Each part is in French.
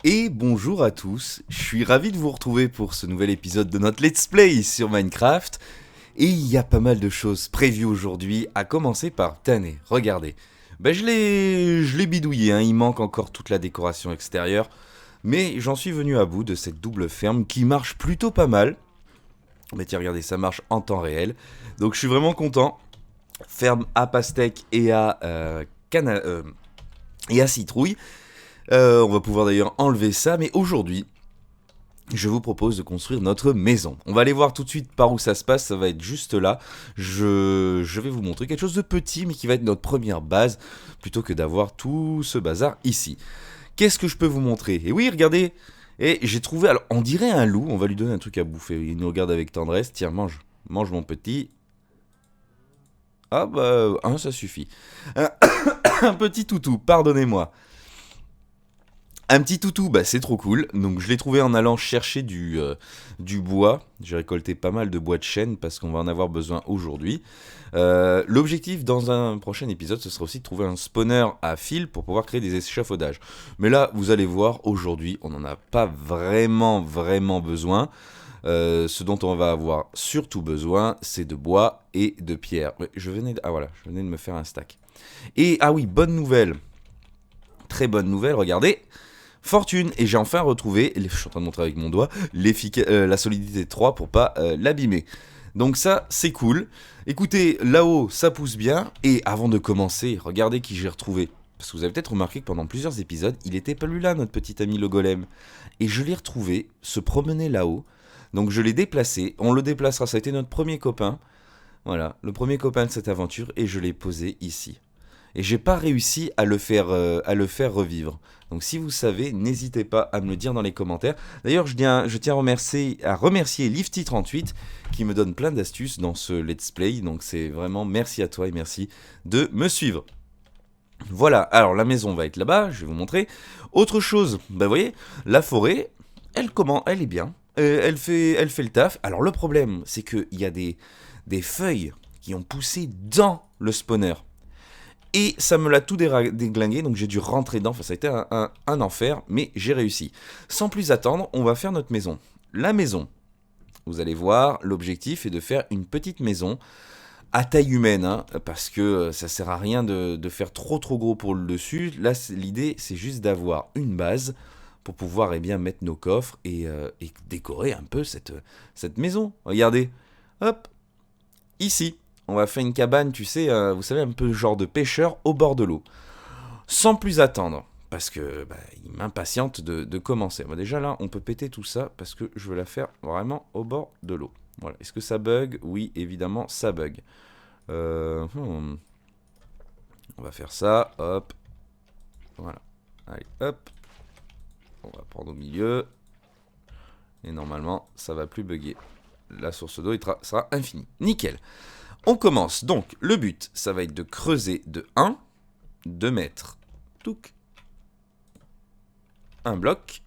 Et bonjour à tous, je suis ravi de vous retrouver pour ce nouvel épisode de notre Let's Play sur Minecraft. Et il y a pas mal de choses prévues aujourd'hui, à commencer par Tané. Regardez, je l'ai bidouillé, hein, il manque encore toute la décoration extérieure. Mais j'en suis venu à bout de cette double ferme qui marche plutôt pas mal. Mais tiens, regardez, ça marche en temps réel. Donc je suis vraiment content. Ferme à pastèque et à citrouille. On va pouvoir d'ailleurs enlever ça, mais aujourd'hui, je vous propose de construire notre maison. On va aller voir tout de suite par où ça se passe, ça va être juste là. Je vais vous montrer quelque chose de petit, mais qui va être notre première base, plutôt que d'avoir tout ce bazar ici. Qu'est-ce que je peux vous montrer? Et oui, regardez, et j'ai trouvé, alors on dirait un loup, on va lui donner un truc à bouffer. Il nous regarde avec tendresse, tiens, mange, mange mon petit. Ah bah, ça suffit. Un, un petit toutou, pardonnez-moi. Un petit toutou, bah c'est trop cool. Donc je l'ai trouvé en allant chercher du bois. J'ai récolté pas mal de bois de chêne parce qu'on va en avoir besoin aujourd'hui. L'objectif dans un prochain épisode, ce sera aussi de trouver un spawner à fil pour pouvoir créer des échafaudages. Mais là, vous allez voir, aujourd'hui, on n'en a pas vraiment besoin. Ce dont on va avoir surtout besoin, c'est de bois et de pierre. Ouais, je venais de me faire un stack. Et ah oui, bonne nouvelle. Très bonne nouvelle, regardez. Fortune, et j'ai enfin retrouvé, je suis en train de montrer avec mon doigt, la solidité 3 pour pas l'abîmer. Donc ça, c'est cool. Écoutez, là-haut, ça pousse bien. Et avant de commencer, regardez qui j'ai retrouvé. Parce que vous avez peut-être remarqué que pendant plusieurs épisodes, il était pas lui là, notre petit ami le golem. Et je l'ai retrouvé, se promener là-haut. Donc je l'ai déplacé. On le déplacera, ça a été notre premier copain. Voilà, le premier copain de cette aventure. Et je l'ai posé ici. Et j'ai pas réussi à le faire revivre. Donc si vous savez, n'hésitez pas à me le dire dans les commentaires. D'ailleurs, je tiens à remercier Lifty38 qui me donne plein d'astuces dans ce let's play. Donc c'est vraiment merci à toi et merci de me suivre. Voilà, alors la maison va être là-bas, je vais vous montrer. Autre chose, vous voyez, la forêt, elle est bien. Elle fait le taf. Alors le problème, c'est qu'il y a des feuilles qui ont poussé dans le spawner. Et ça me l'a tout déglingué, donc j'ai dû rentrer dedans. Enfin, ça a été un enfer, mais j'ai réussi. Sans plus attendre, on va faire notre maison. La maison, vous allez voir, l'objectif est de faire une petite maison à taille humaine, hein, parce que ça sert à rien de faire trop gros pour le dessus. Là, l'idée, c'est juste d'avoir une base pour pouvoir mettre nos coffres et décorer un peu cette maison. Regardez, hop, ici. On va faire une cabane, tu sais, vous savez, un peu genre de pêcheur au bord de l'eau. Sans plus attendre, parce que il m'impatiente de commencer. Bon, déjà là, on peut péter tout ça, parce que je veux la faire vraiment au bord de l'eau. Voilà. Est-ce que ça bug? Oui, évidemment, ça bug. On va faire ça, hop. Voilà. Allez, hop. On va prendre au milieu. Et normalement, ça va plus bugger. La source d'eau sera infinie. Nickel. On commence, donc le but, ça va être de creuser de 1, de mettre un bloc,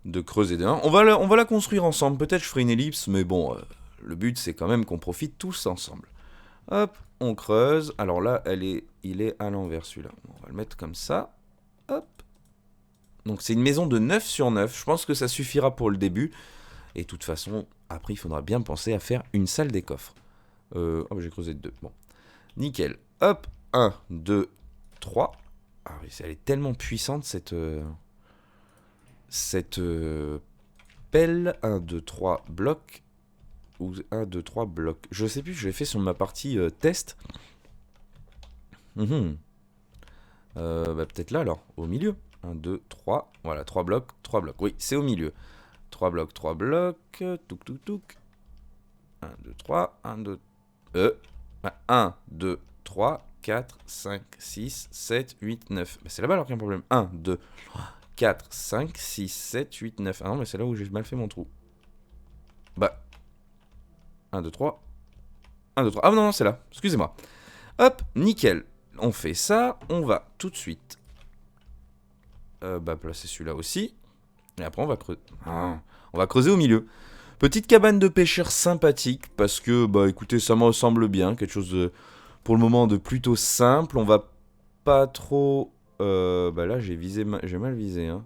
de creuser de 1. On va la construire ensemble, peut-être je ferai une ellipse, mais bon, le but c'est quand même qu'on profite tous ensemble. Hop, on creuse, alors là, il est à l'envers celui-là. On va le mettre comme ça, hop. Donc c'est une maison de 9 sur 9, je pense que ça suffira pour le début. Et de toute façon, après il faudra bien penser à faire une salle des coffres. J'ai creusé de 2. Bon. Nickel. Hop. 1, 2, 3. Ah oui, elle est tellement puissante cette pelle. 1, 2, 3 blocs. Ou 1, 2, 3 blocs. Je sais plus, je l'ai fait sur ma partie test. Peut-être là alors, au milieu. 1, 2, 3. Voilà, 3 blocs, 3 blocs. Oui, c'est au milieu. 3 blocs, 3 blocs. Touk. 1, 2, 3. 1, 2, 1, 2, 3, 4, 5, 6, 7, 8, 9. C'est là-bas alors qu'il y a un problème. 1, 2, 3, 4, 5, 6, 7, 8, 9. Ah non, mais c'est là où j'ai mal fait mon trou. 1, 2, 3. 1, 2, 3. Ah non, c'est là. Excusez-moi. Hop, nickel. On fait ça. On va tout de suite placer celui-là aussi. Et après, on va creuser. On va creuser au milieu. Petite cabane de pêcheurs sympathique, parce que, écoutez, ça me ressemble bien. Quelque chose de, pour le moment, de plutôt simple. On va pas trop... là, j'ai mal visé, hein.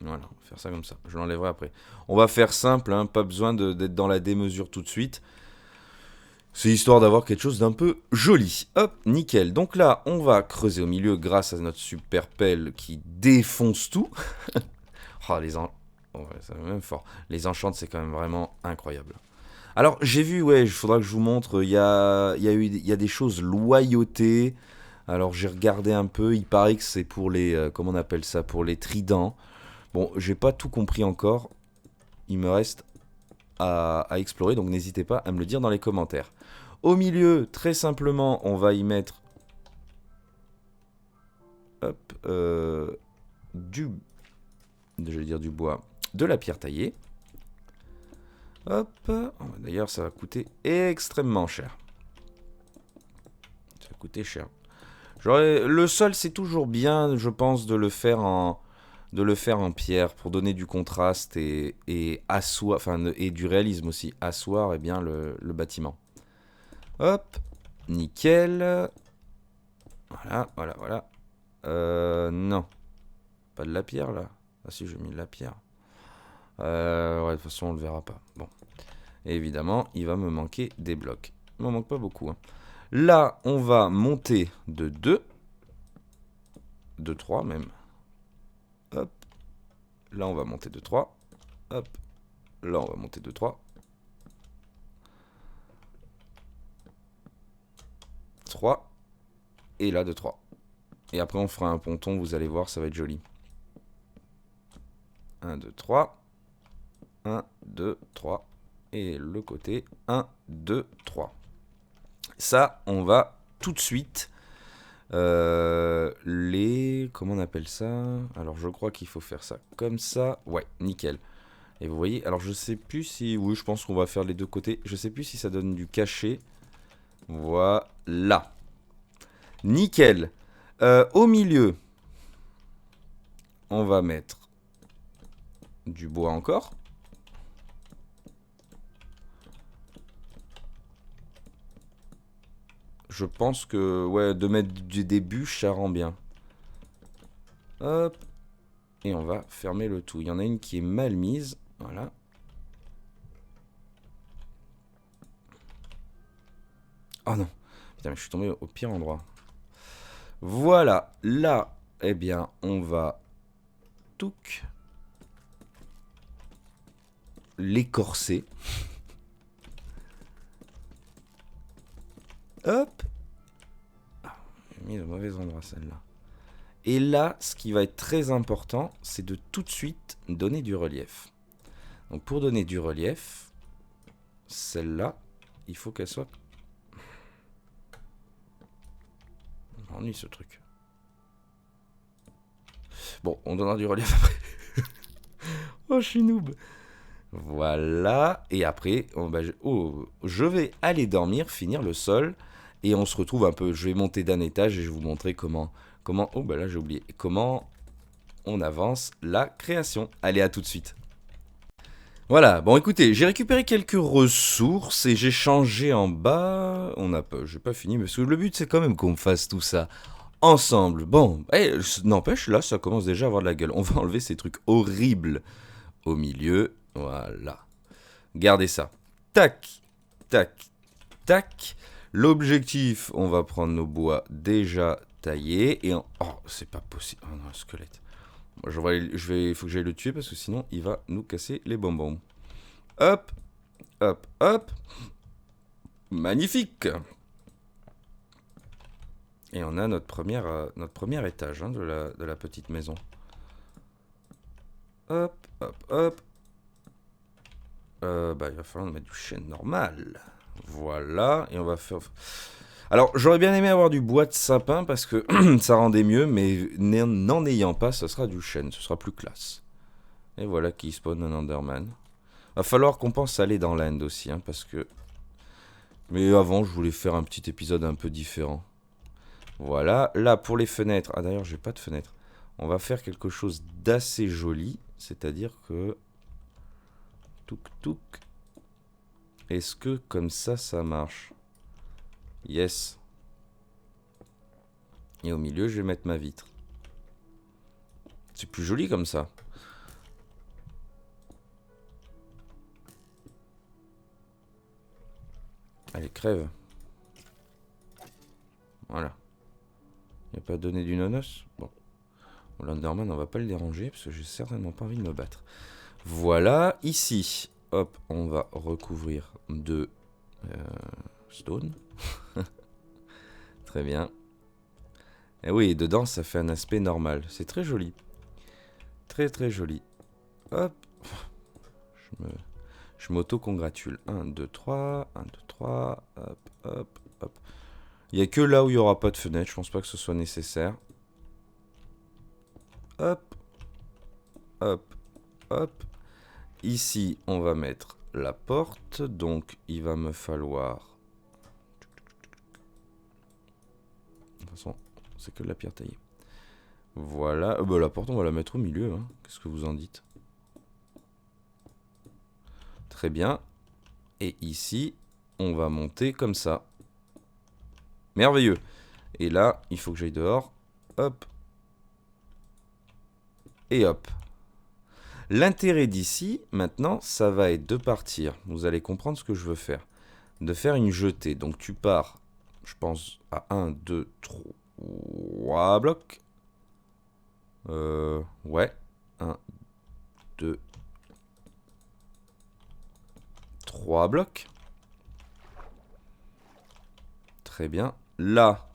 Voilà, on va faire ça comme ça. Je l'enlèverai après. On va faire simple, hein, pas besoin d'être dans la démesure tout de suite. C'est histoire d'avoir quelque chose d'un peu joli. Hop, nickel. Donc là, on va creuser au milieu grâce à notre super pelle qui défonce tout. Oh, ouais, ça va même fort. Les enchantes, c'est quand même vraiment incroyable. Alors, j'ai vu, ouais, il faudra que je vous montre, il y a des choses loyauté. Alors, j'ai regardé un peu, il paraît que c'est pour les, comment on appelle ça, pour les tridents. Bon, j'ai pas tout compris encore. Il me reste à explorer, donc n'hésitez pas à me le dire dans les commentaires. Au milieu, très simplement, on va y mettre hop, j'allais dire du bois, de la pierre taillée. Hop, d'ailleurs ça va coûter extrêmement cher. Ça va coûter cher. Le sol, c'est toujours bien, je pense, de le faire en pierre pour donner du contraste et asseoir, enfin, et du réalisme aussi, asseoir bien le bâtiment. Hop, nickel. Voilà, voilà, voilà. Non, pas de la pierre là. Ah si, j'ai mis de la pierre. Ouais, de toute façon, on le verra pas. Bon, et évidemment, il va me manquer des blocs. Il m'en manque pas beaucoup. Hein. Là, on va monter de 2. De 3 même. Hop. Là, on va monter de 3. Hop. Là, on va monter de 3. 3. Et là, de 3. Et après, on fera un ponton. Vous allez voir, ça va être joli. 1, 2, 3. 1, 2, 3. Et le côté 1, 2, 3. Ça, on va tout de suite... Comment on appelle ça? Alors je crois qu'il faut faire ça comme ça. Ouais, nickel. Et vous voyez, alors je sais plus si... Oui, je pense qu'on va faire les deux côtés. Je sais plus si ça donne du cachet. Voilà. Nickel. Au milieu, on va mettre du bois encore. Je pense que, ouais, de mettre des bûches, ça rend bien. Hop. Et on va fermer le tout. Il y en a une qui est mal mise. Voilà. Oh non. Putain, mais je suis tombé au pire endroit. Voilà. Là, eh bien, on va... Touc. L'écorcer. Hop. Ah, j'ai mis au mauvais endroit celle-là. Et là, ce qui va être très important, c'est de tout de suite donner du relief. Donc pour donner du relief, celle-là, il faut qu'elle soit... On m'ennuie ce truc. Bon, on donnera du relief après. Oh, je suis noob. Voilà. Et après, je vais aller dormir, finir le sol. Et on se retrouve un peu. Je vais monter d'un étage et je vais vous montrer comment... Oh, bah là, j'ai oublié. Comment on avance la création. Allez, à tout de suite. Voilà, bon écoutez, j'ai récupéré quelques ressources et j'ai changé en bas. J'ai pas fini, parce que le but c'est quand même qu'on fasse tout ça ensemble. Bon, n'empêche, là ça commence déjà à avoir de la gueule. On va enlever ces trucs horribles au milieu. Voilà. Gardez ça. Tac, tac, tac. L'objectif, on va prendre nos bois déjà taillés et oh, c'est pas possible. Oh non, un squelette. Il faut que j'aille le tuer parce que sinon il va nous casser les bonbons. Hop, hop, hop. Magnifique. Et on a notre premier étage hein, de la petite maison. Hop, hop, hop. Il va falloir mettre du chêne normal. Voilà, et on va faire... Alors, j'aurais bien aimé avoir du bois de sapin parce que ça rendait mieux, mais n'en ayant pas, ça sera du chêne, ce sera plus classe. Et voilà qui spawn un Enderman. Va falloir qu'on pense à aller dans l'End aussi, hein, parce que... Mais avant, je voulais faire un petit épisode un peu différent. Voilà, là, pour les fenêtres... Ah d'ailleurs, j'ai pas de fenêtre. On va faire quelque chose d'assez joli, c'est-à-dire que... Touk, touk. Est-ce que comme ça marche? Yes. Et au milieu, je vais mettre ma vitre. C'est plus joli comme ça. Allez, crève. Voilà. Il n'y a pas donné du nonos. Bon. L'Enderman, on va pas le déranger parce que j'ai certainement pas envie de me battre. Voilà. Ici, hop, on va recouvrir de stone. Très bien. Et oui, dedans, ça fait un aspect normal. C'est très joli. Très, très joli. Hop. Je m'auto-congratule. 1, 2, 3. 1, 2, 3. Hop, hop, hop. Il n'y a que là où il n'y aura pas de fenêtre. Je pense pas que ce soit nécessaire. Hop. Hop. Hop. Ici, on va mettre la porte. Donc, il va me falloir... De toute façon, c'est que de la pierre taillée. Voilà. Bah, la porte, on va la mettre au milieu. Hein. Qu'est-ce que vous en dites? Très bien. Et ici, on va monter comme ça. Merveilleux. Et là, il faut que j'aille dehors. Hop. Et hop. L'intérêt d'ici, maintenant, ça va être de partir. Vous allez comprendre ce que je veux faire. De faire une jetée. Donc tu pars, je pense, à 1, 2, 3 blocs. Ouais. 1, 2, 3 blocs. Très bien. Là,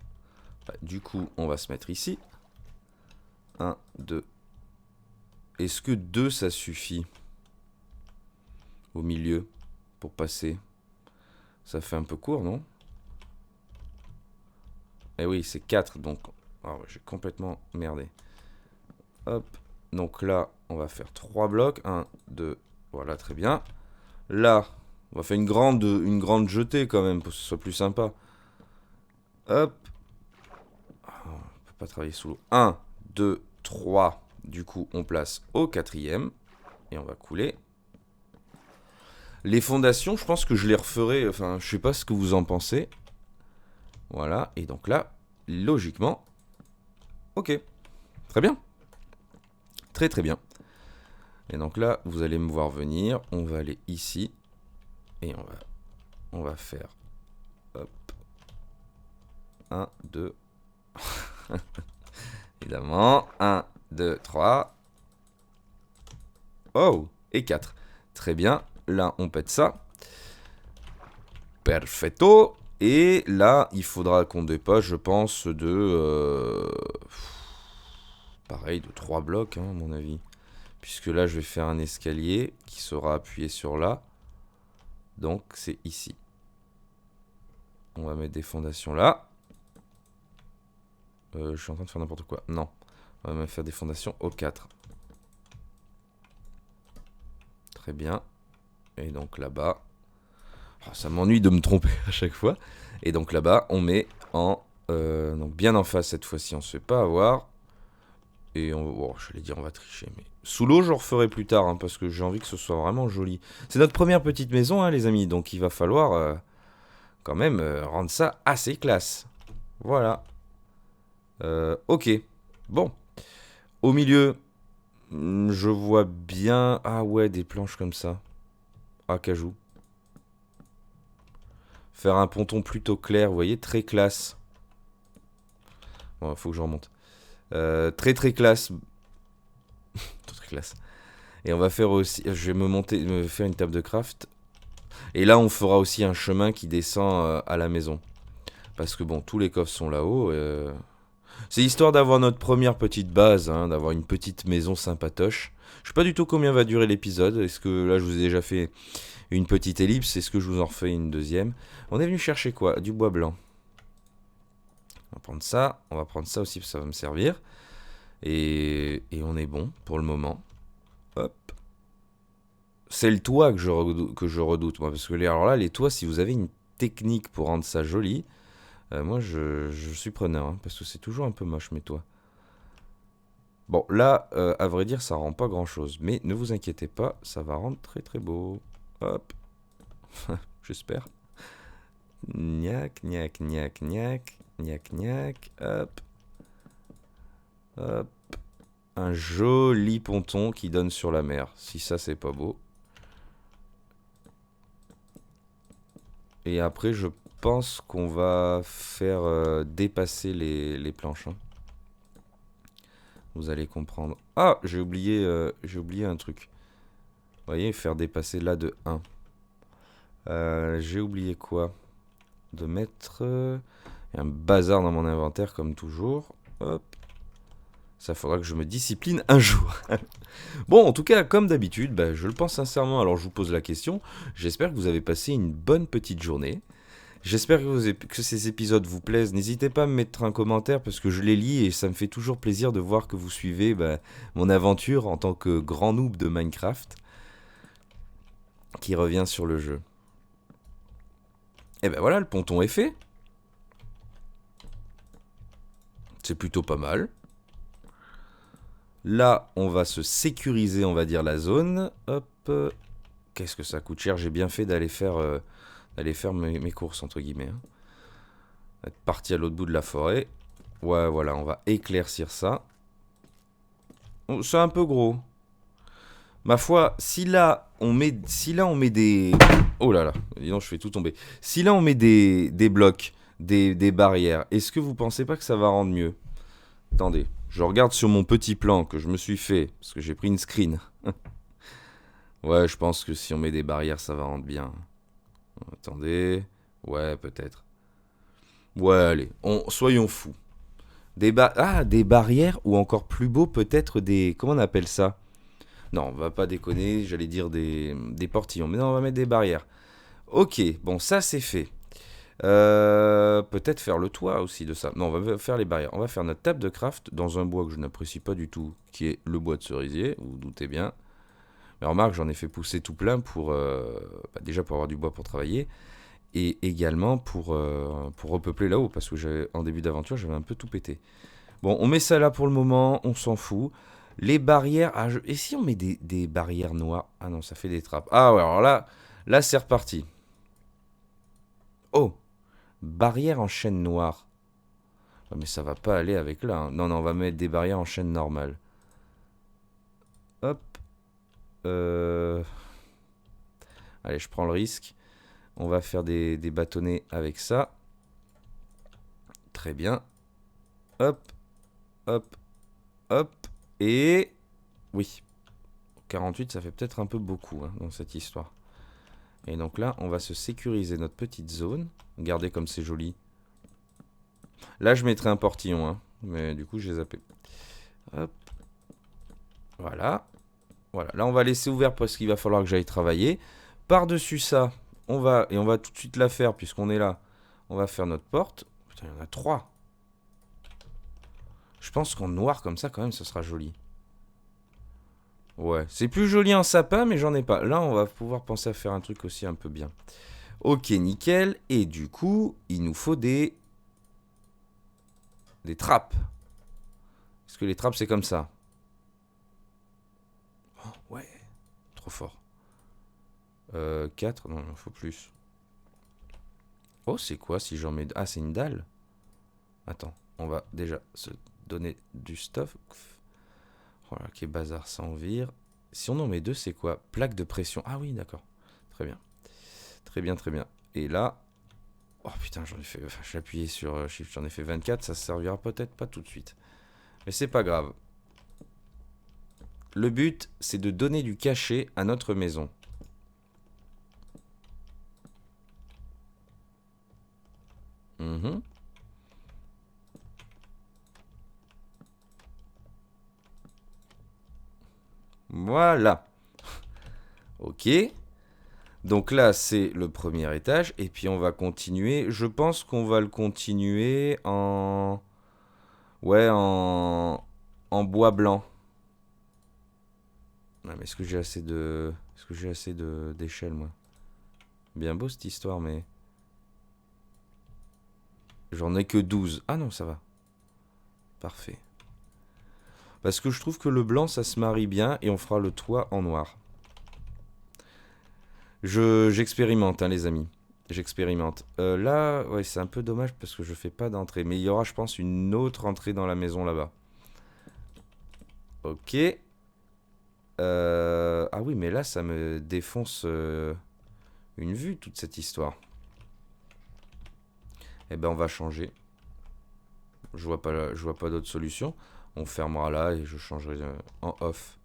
bah, du coup, on va se mettre ici. 1, 2. Est-ce que 2, ça suffit? Au milieu, pour passer. Ça fait un peu court, non? Eh oui, c'est 4, donc... Oh, j'ai complètement merdé. Hop. Donc là, on va faire 3 blocs. 1, 2, voilà, très bien. Là, on va faire une grande jetée quand même, pour que ce soit plus sympa. Hop. Oh, on peut pas travailler sous l'eau. 1, 2, 3. Du coup, on place au 4e. Et on va couler. Les fondations, je pense que je les referai. Enfin, je sais pas ce que vous en pensez. Voilà. Et donc là, logiquement... Ok. Très bien. Très très bien. Et donc là, vous allez me voir venir. On va aller ici. Et on va faire... Hop. 1, 2... Évidemment. 1, 2, 3. Oh, et 4. Très bien. Là, on pète ça. Perfetto. Et là, il faudra qu'on dépasse, je pense, de... pareil, de 3 blocs, hein, à mon avis. Puisque là, je vais faire un escalier qui sera appuyé sur là. Donc, c'est ici. On va mettre des fondations là. Je suis en train de faire n'importe quoi. Non. On va même faire des fondations au 4. Très bien. Et donc là-bas... Oh, ça m'ennuie de me tromper à chaque fois. Et donc là-bas, on met en... donc bien en face cette fois-ci, on se fait pas avoir. Et on... Oh, je vais dire, on va tricher. Mais sous l'eau, je le referai plus tard, hein, parce que j'ai envie que ce soit vraiment joli. C'est notre première petite maison, hein, les amis. Donc il va falloir quand même rendre ça assez classe. Voilà. Ok. Bon. Au milieu, je vois bien... Ah ouais, des planches comme ça. Ah, cajou. Faire un ponton plutôt clair, vous voyez, très classe. Bon, faut que je remonte. Très très classe. Très classe. Et on va faire aussi... Je vais me faire une table de craft. Et là, on fera aussi un chemin qui descend à la maison. Parce que bon, tous les coffres sont là-haut. C'est histoire d'avoir notre première petite base, hein, d'avoir une petite maison sympatoche. Je sais pas du tout combien va durer l'épisode. Est-ce que là, je vous ai déjà fait une petite ellipse? Est-ce que je vous en refais une deuxième? On est venu chercher quoi? Du bois blanc. On va prendre ça. On va prendre ça aussi, parce que ça va me servir. Et on est bon pour le moment. Hop. C'est le toit que je redoute, moi. Parce que alors là, les toits, si vous avez une technique pour rendre ça joli, moi, je suis preneur. Hein, parce que c'est toujours un peu moche, mes toits. Bon, là, à vrai dire, ça rend pas grand-chose. Mais ne vous inquiétez pas, ça va rendre très très beau. Hop. J'espère. Gnac, gnac, gnac, gnac. Gnac, gnac. Hop. Hop. Un joli ponton qui donne sur la mer. Si ça, c'est pas beau. Et après, je pense qu'on va faire dépasser les planches, hein. Vous allez comprendre. Ah, j'ai oublié un truc. Vous voyez, faire dépasser là de 1. J'ai oublié quoi? De mettre un bazar dans mon inventaire comme toujours. Hop. Ça faudra que je me discipline un jour. Bon, en tout cas, comme d'habitude, bah, je le pense sincèrement, alors je vous pose la question. J'espère que vous avez passé une bonne petite journée. J'espère que ces épisodes vous plaisent. N'hésitez pas à me mettre un commentaire parce que je les lis et ça me fait toujours plaisir de voir que vous suivez mon aventure en tant que grand noob de Minecraft qui revient sur le jeu. Et ben voilà, le ponton est fait. C'est plutôt pas mal. Là, on va se sécuriser, on va dire, la zone. Hop. Qu'est-ce que ça coûte cher? J'ai bien fait d'aller faire mes courses, entre guillemets, hein. Être parti à l'autre bout de la forêt. Ouais, voilà, on va éclaircir ça. Oh, c'est un peu gros. Ma foi, si là, on met des... Oh là là, dis donc, je fais tout tomber. Si là, on met des blocs, des barrières, est-ce que vous pensez pas que ça va rendre mieux? Attendez, je regarde sur mon petit plan que je me suis fait, parce que j'ai pris une screen. Ouais, je pense que si on met des barrières, ça va rendre bien. Attendez. Ouais, peut-être. Ouais, allez, soyons fous. Des barrières ou encore plus beau, peut-être des... Comment on appelle ça? Non, on va pas déconner, j'allais dire des portillons. Mais non, on va mettre des barrières. Ok, bon, ça c'est fait. Peut-être faire le toit aussi de ça. Non, on va faire les barrières. On va faire notre table de craft dans un bois que je n'apprécie pas du tout, qui est le bois de cerisier, vous vous doutez bien. Mais remarque, j'en ai fait pousser tout plein pour déjà pour avoir du bois pour travailler et également pour repeupler là-haut parce que en début d'aventure j'avais un peu tout pété. Bon, on met ça là pour le moment, on s'en fout. Les barrières, et si on met des barrières noires? Ah non, ça fait des trappes. Ah ouais, alors là c'est reparti. Oh, barrière en chaîne noire. Ah, mais ça va pas aller avec là, hein. Non, non, on va mettre des barrières en chaîne normale. Hop. Allez, je prends le risque. On va faire des bâtonnets avec ça. Très bien. Hop, hop, hop. Et... Oui. 48, ça fait peut-être un peu beaucoup, hein, dans cette histoire. Et donc là, on va se sécuriser notre petite zone. Regardez comme c'est joli. Là, je mettrai un portillon, hein, mais du coup, j'ai zappé. Hop. Voilà. Voilà. Là, on va laisser ouvert parce qu'il va falloir que j'aille travailler. Par-dessus ça, on va tout de suite la faire puisqu'on est là. On va faire notre porte. Putain, il y en a 3. Je pense qu'en noir comme ça, quand même, ce sera joli. Ouais, c'est plus joli en sapin, mais j'en ai pas. Là, on va pouvoir penser à faire un truc aussi un peu bien. Ok, nickel. Et du coup, il nous faut des trappes. Est-ce que les trappes, c'est comme ça? Oh, ouais, trop fort. 4, non, il en faut plus. Oh, c'est quoi si j'en mets... Ah, c'est une dalle. Attends, on va déjà se donner du stuff. Voilà, qui est bazar, ça en vire. Si on en met 2, c'est quoi? Plaque de pression. Ah oui, d'accord. Très bien. Très bien, très bien. Et là... Oh putain, j'en ai fait... Enfin, j'ai appuyé sur Shift, j'en ai fait 24. Ça servira peut-être pas tout de suite. Mais c'est pas grave. Le but, c'est de donner du cachet à notre maison. Mmh. Voilà. Ok. Donc là, c'est le premier étage. Et puis, on va continuer. Je pense qu'on va le continuer en... Ouais, en bois blanc. Ah, mais est-ce que j'ai assez de... Est-ce que j'ai assez d'échelle, moi? Bien beau, cette histoire, mais... J'en ai que 12. Ah non, ça va. Parfait. Parce que je trouve que le blanc, ça se marie bien. Et on fera le toit en noir. J'expérimente, hein, les amis. J'expérimente. Là, ouais, c'est un peu dommage parce que je fais pas d'entrée. Mais il y aura, je pense, une autre entrée dans la maison là-bas. Ok. Ah oui, mais là, ça me défonce une vue, toute cette histoire. Eh ben on va changer. Je vois pas d'autre solution. On fermera là et je changerai en off.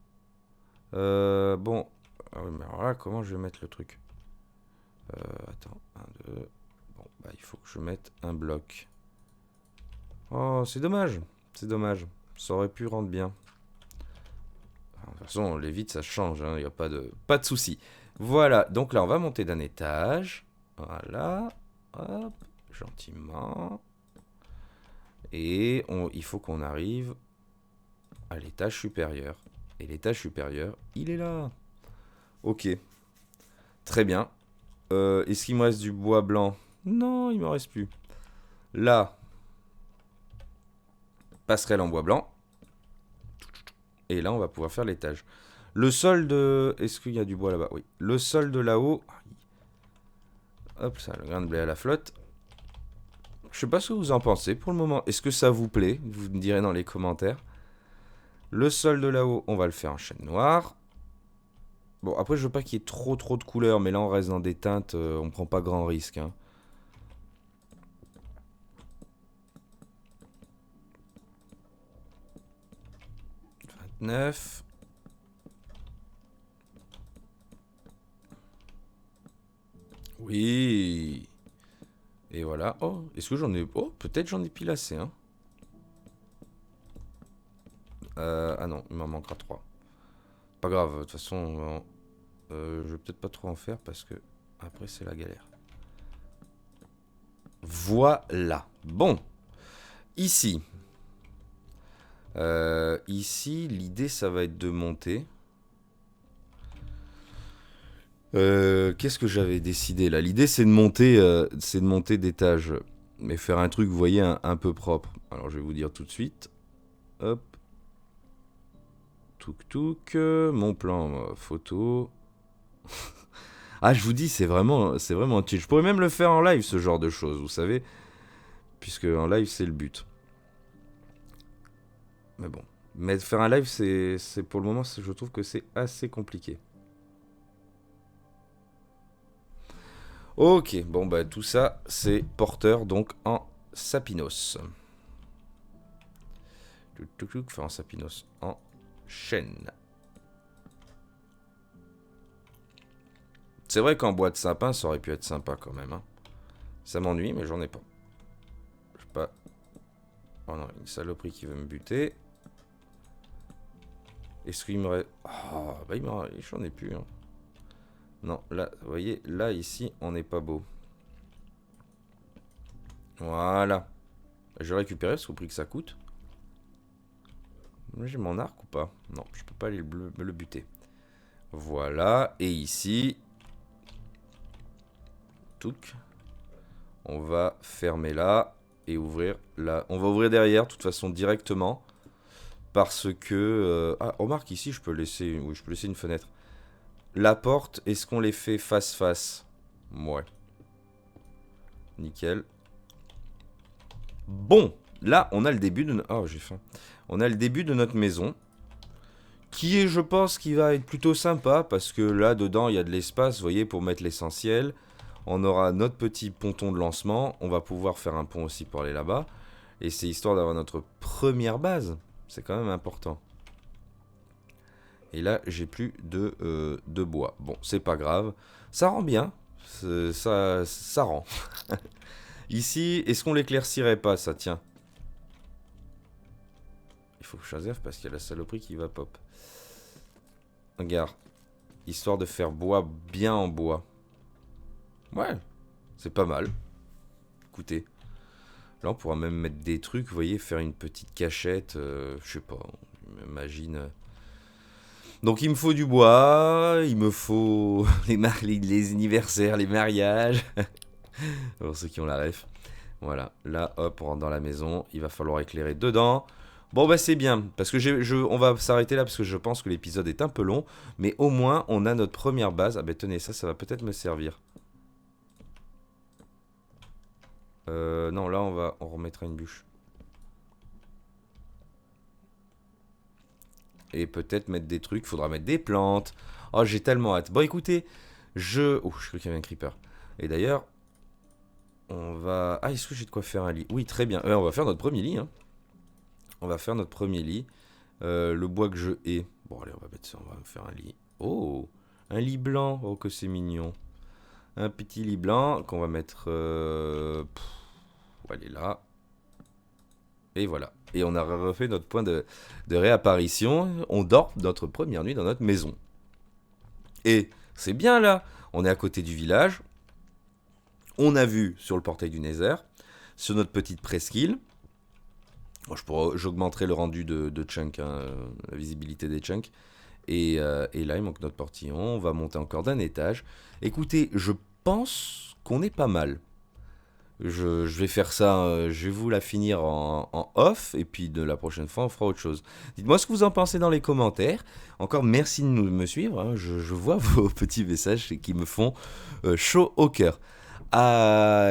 Bon. Ah oui, mais alors là, comment je vais mettre le truc? Attends, 1, 2. Bon, bah il faut que je mette un bloc. Oh, c'est dommage. C'est dommage. Ça aurait pu rendre bien. De toute façon, les vitres, ça change. Il n'y a pas de souci. Voilà. Donc là, on va monter d'un étage. Voilà. Hop. Gentiment. Et il faut qu'on arrive à l'étage supérieur. Et l'étage supérieur, il est là. Ok. Très bien. Est-ce qu'il me reste du bois blanc? Non, il ne me reste plus. Là. Passerelle en bois blanc. Et là, on va pouvoir faire l'étage. Le sol de... Est-ce qu'il y a du bois là-bas? Oui. Le sol de là-haut... Hop, ça, le grain de blé à la flotte. Je sais pas ce que vous en pensez pour le moment. Est-ce que ça vous plaît? Vous me direz dans les commentaires. Le sol de là-haut, on va le faire en chêne noir. Bon, après, je veux pas qu'il y ait trop de couleurs, mais là, on reste dans des teintes, on prend pas grand risque. Hein. Neuf. Oui. Et voilà. Oh, est-ce que j'en ai... Oh, peut-être j'en ai pile assez, hein. Ah non, il m'en manquera 3. Pas grave, de toute façon, je vais peut-être pas trop en faire parce que après c'est la galère. Voilà. Bon. Ici. Ici, l'idée, ça va être de monter. Qu'est-ce que j'avais décidé là? L'idée, c'est de monter d'étage. Mais faire un truc, vous voyez, un peu propre. Alors, je vais vous dire tout de suite. Hop. Touk. Mon plan photo. Ah, je vous dis, c'est vraiment chill. Je pourrais même le faire en live, ce genre de choses, vous savez. Puisque en live, c'est le but. Mais bon. Mais faire un live, c'est pour le moment, je trouve que c'est assez compliqué. Ok, bon bah tout ça, c'est porteur donc en sapinos. Enfin en sapinos, en chêne. C'est vrai qu'en bois de sapin, ça aurait pu être sympa quand même. Hein. Ça m'ennuie, mais j'en ai pas. Je sais pas. Oh non, une saloperie qui veut me buter. Est-ce qu'il me reste... Oh, bah j'en ai plus. Hein. Non, là, vous voyez, là, ici, on n'est pas beau. Voilà. Je vais récupérer parce qu'au prix que ça coûte. J'ai mon arc ou pas? Non, je peux pas aller le buter. Voilà. Et ici... Touc. On va fermer là et ouvrir là. On va ouvrir derrière, de toute façon, directement. Parce que... Ah, remarque, ici, je peux laisser... Oui, je peux laisser une fenêtre. La porte, est-ce qu'on les fait face-face? Ouais. Nickel. Bon, là, on a le début de... Oh, j'ai faim. On a le début de notre maison. Qui est, je pense, qui va être plutôt sympa. Parce que là, dedans, il y a de l'espace, vous voyez, pour mettre l'essentiel. On aura notre petit ponton de lancement. On va pouvoir faire un pont aussi pour aller là-bas. Et c'est histoire d'avoir notre première base. C'est quand même important. Et là, j'ai plus de bois. Bon, c'est pas grave. Ça rend bien. Ça rend. Ici, est-ce qu'on l'éclaircirait pas, ça? Tiens. Il faut que je fasse gaffe parce qu'il y a la saloperie qui va pop. Regarde. Histoire de faire bois bien en bois. Ouais. C'est pas mal. Écoutez. Là, on pourra même mettre des trucs, vous voyez, faire une petite cachette. Je sais pas. On imagine... Donc il me faut du bois, il me faut les anniversaires, les mariages, pour ceux qui ont la ref. Voilà, là hop, on rentre dans la maison, il va falloir éclairer dedans. Bon bah c'est bien, parce que on va s'arrêter là parce que je pense que l'épisode est un peu long, mais au moins on a notre première base. Ah bah tenez, ça va peut-être me servir. Non là on remettra une bûche. Et peut-être mettre des trucs, faudra mettre des plantes. Oh, j'ai tellement hâte. Bon, écoutez, Oh, je crois qu'il y avait un creeper. Et d'ailleurs, On va... Ah, est-ce que j'ai de quoi faire un lit? Oui, très bien. On va faire notre premier lit. Hein. On va faire notre premier lit. Le bois que je hais. Bon, allez, on va mettre ça. On va faire un lit. Oh, un lit blanc. Oh, que c'est mignon. Un petit lit blanc qu'on va mettre... allez, là. Et voilà. Et on a refait notre point de réapparition. On dort notre première nuit dans notre maison. Et c'est bien là. On est à côté du village. On a vu sur le portail du Nether, sur notre petite presqu'île. J'augmenterai le rendu de chunk, hein, la visibilité des chunks. Et là, il manque notre portillon. On va monter encore d'un étage. Écoutez, je pense qu'on est pas mal. Je vais faire ça, je vais vous la finir en off, et puis de la prochaine fois, on fera autre chose. Dites-moi ce que vous en pensez dans les commentaires. Encore merci de me suivre, hein. Je vois vos petits messages qui me font chaud au cœur.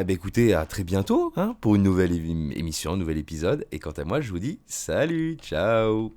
Écoutez, à très bientôt hein, pour une nouvelle émission, un nouvel épisode. Et quant à moi, je vous dis salut, ciao.